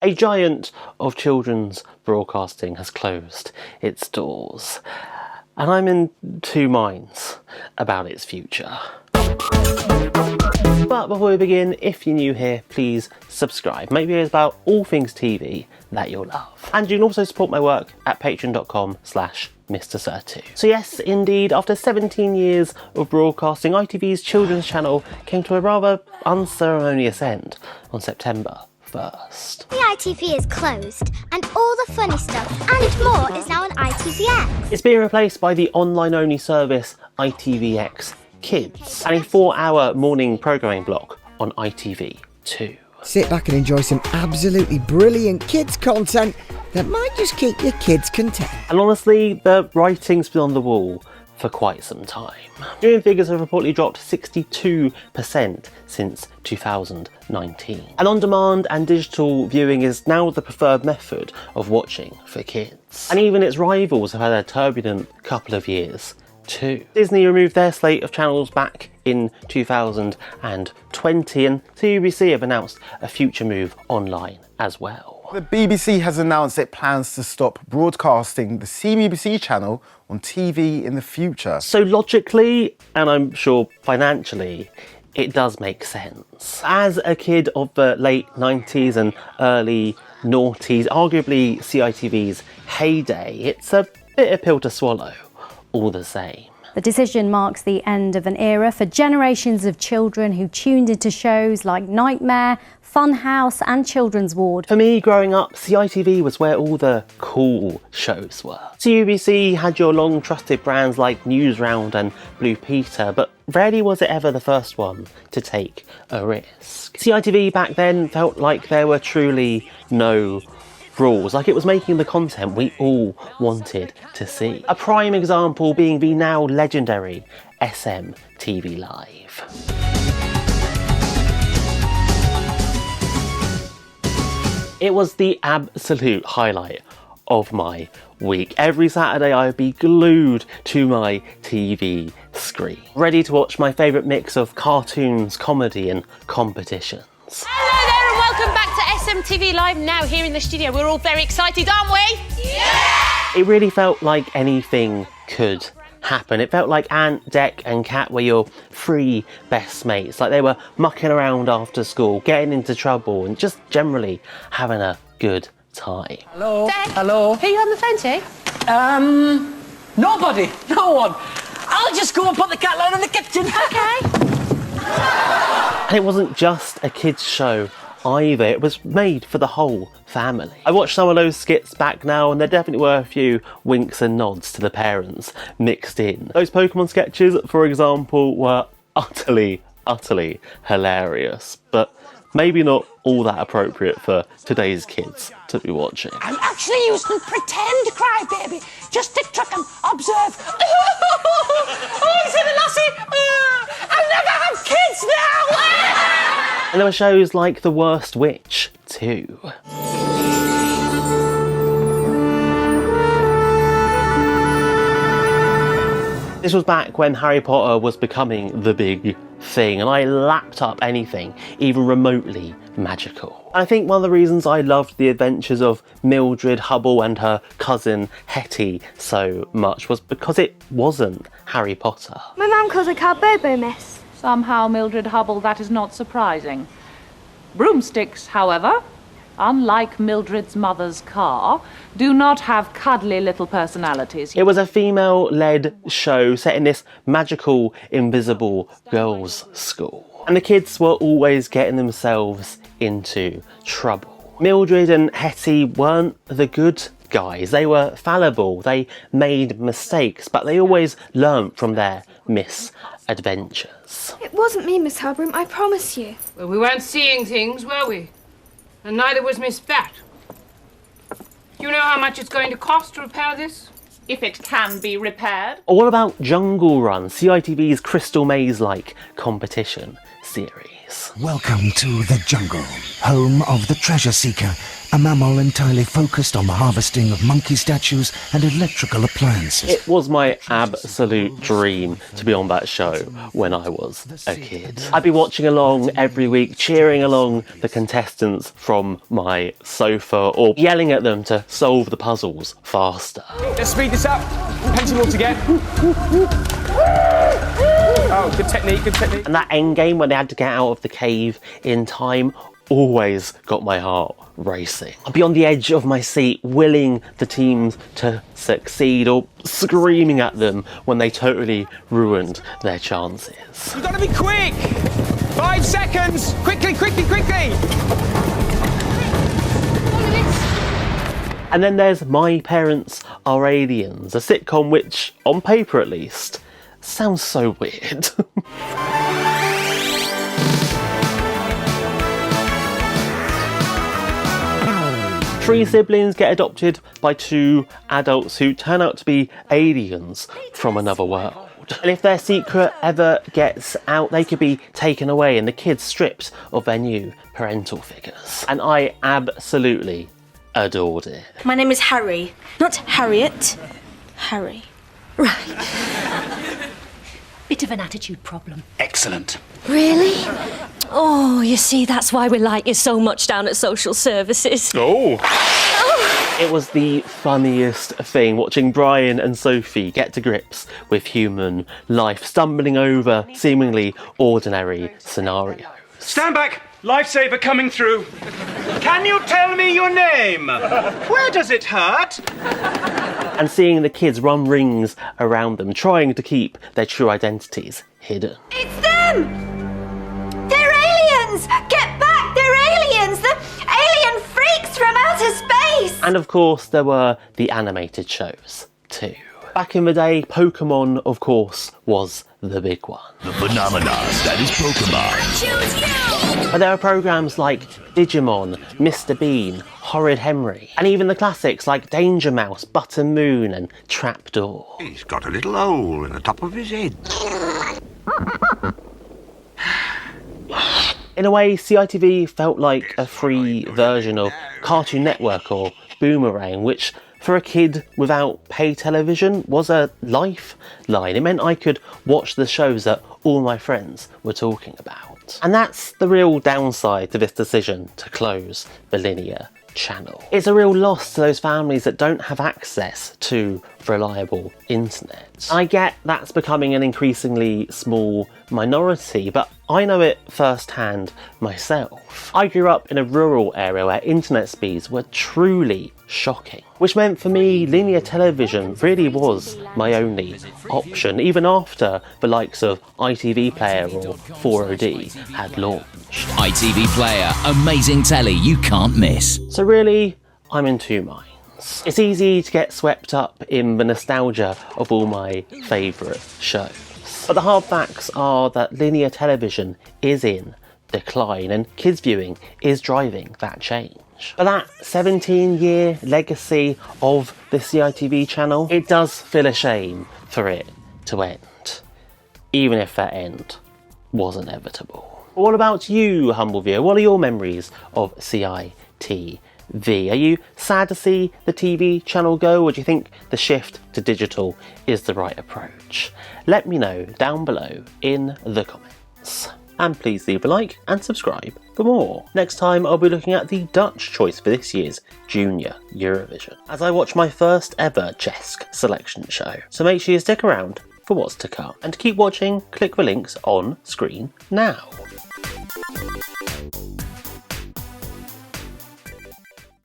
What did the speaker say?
A giant of children's broadcasting has closed its doors, and I'm in two minds about its future. But before we begin, if you're new here, please subscribe. Make videos about all things TV that you'll love. And you can also support my work at patreon.com/MrSir2. So yes, indeed, after 17 years of broadcasting, ITV's children's channel came to a rather unceremonious end on September 1st. The ITV is closed, and all the funny stuff and more is now on ITVX. It's being replaced by the online-only service ITVX Kids, and a 4-hour morning programming block on ITV2. Sit back and enjoy some absolutely brilliant kids content that might just keep your kids content. And honestly, the writing's been on the wall for quite some time. Viewing figures have reportedly dropped 62% since 2019. And on-demand and digital viewing is now the preferred method of watching for kids. And even its rivals have had a turbulent couple of years too. Disney removed their slate of channels back in 2020, and CBBC have announced a future move online as well. The BBC has announced it plans to stop broadcasting the CBBC channel on TV in the future. So logically, and I'm sure financially, it does make sense. As a kid of the late 90s and early noughties, arguably CITV's heyday, it's a bitter pill to swallow all the same. The decision marks the end of an era for generations of children who tuned into shows like Nightmare, Funhouse and Children's Ward. For me, growing up, CITV was where all the cool shows were. CBBC had your long trusted brands like Newsround and Blue Peter, but rarely was it ever the first one to take a risk. CITV back then felt like there were truly no rules, like it was making the content we all wanted to see. A prime example being the now legendary SMTV Live. It was the absolute highlight of my week. Every Saturday I would be glued to my TV screen, ready to watch my favourite mix of cartoons, comedy and competitions. Hello there and welcome back to SMTV Live. Now here in the studio, we're all very excited, aren't we? Yeah! It really felt like anything could happen. It felt like Ant, Dec and Cat were your three best mates. Like they were mucking around after school, getting into trouble and just generally having a good time. Hello? Dec? Hello? Who are you on the phone to? Nobody. No one. I'll just go and put the cat down in the kitchen. Okay. And it wasn't just a kids show either, it was made for the whole family. I watched some of those skits back now and there definitely were a few winks and nods to the parents mixed in. Those Pokemon sketches, for example, were utterly hilarious, but maybe not all that appropriate for today's kids to be watching. I'm actually using pretend crybaby just to trick and observe. Oh, he's in a lassie. I'll never have kids now. And there were shows like The Worst Witch too. This was back when Harry Potter was becoming the big thing, and I lapped up anything even remotely magical. I think one of the reasons I loved the adventures of Mildred Hubble and her cousin Hetty so much was because it wasn't Harry Potter. My mum calls a car Bobo, miss. Somehow, Mildred Hubble, that is not surprising. Broomsticks, however, unlike Mildred's mother's car, do not have cuddly little personalities. It was a female-led show set in this magical, invisible girls' school. And the kids were always getting themselves into trouble. Mildred and Hetty weren't the good guys. They were fallible, they made mistakes, but they always learnt from their misadventures. It wasn't me, Miss Hubroom, I promise you. Well, we weren't seeing things, were we? And neither was Miss Bat. Do you know how much it's going to cost to repair this? If it can be repaired. Or what about Jungle Run, CITV's Crystal Maze-like competition series? voice. Welcome to the jungle, home of the treasure seeker, a mammal entirely focused on the harvesting of monkey statues and electrical appliances. It was my absolute dream to be on that show when I was a kid. I'd be watching along every week, cheering along the contestants from my sofa or yelling at them to solve the puzzles faster. Let's speed this up. Plenty more to get. Oh, good technique, good technique. And that end game when they had to get out of the cave in time always got my heart racing. I'd be on the edge of my seat, willing the teams to succeed or screaming at them when they totally ruined their chances. You've got to be quick! 5 seconds! Quickly, quickly, quickly! And then there's My Parents Are Aliens, a sitcom which, on paper at least, sounds so weird. Three siblings get adopted by 2 adults who turn out to be aliens from another world. And if their secret ever gets out, they could be taken away and the kids stripped of their new parental figures. And I absolutely adored it. My name is Harry, not Harriet. Harry. Right. Bit of an attitude problem. Excellent. Really? Oh, you see, that's why we like you so much down at social services. Oh! It was the funniest thing watching Brian and Sophie get to grips with human life, stumbling over seemingly ordinary scenarios. Stand back! Lifesaver coming through. Can you tell me your name? Where does it hurt? And seeing the kids run rings around them, trying to keep their true identities hidden. It's them! They're aliens! Get back! They're aliens! The alien freaks from outer space! And of course, there were the animated shows too. Back in the day, Pokemon, of course, was the big one. The phenomenon that is Pokemon. Choose you! But there are programs like Digimon, Mr. Bean, Horrid Henry, and even the classics like Danger Mouse, Button Moon, and Trapdoor. He's got a little hole in the top of his head. In a way, CITV felt like a free version of Cartoon Network or Boomerang, which for a kid without pay television was a lifeline. It meant I could watch the shows that all my friends were talking about. And that's the real downside to this decision to close the linear channel. It's a real loss to those families that don't have access to reliable internet. I get that's becoming an increasingly small minority, but I know it firsthand myself. I grew up in a rural area where internet speeds were truly shocking, which meant for me linear television really was my only option, even after the likes of ITV Player or 4OD had launched. ITV Player, amazing telly you can't miss. So really, I'm in two minds. It's easy to get swept up in the nostalgia of all my favourite shows. But the hard facts are that linear television is in decline and kids viewing is driving that change. But that 17-year legacy of the CITV channel, it does feel a shame for it to end, even if that end was inevitable. What about you, humble viewer? What are your memories of CITV? Are you sad to see the TV channel go, or do you think the shift to digital is the right approach? Let me know down below in the comments. And please leave a like and subscribe for more. Next time I'll be looking at the Dutch choice for this year's Junior Eurovision, as I watch my first ever Cesk selection show. So make sure you stick around for what's to come. And to keep watching, click the links on screen now.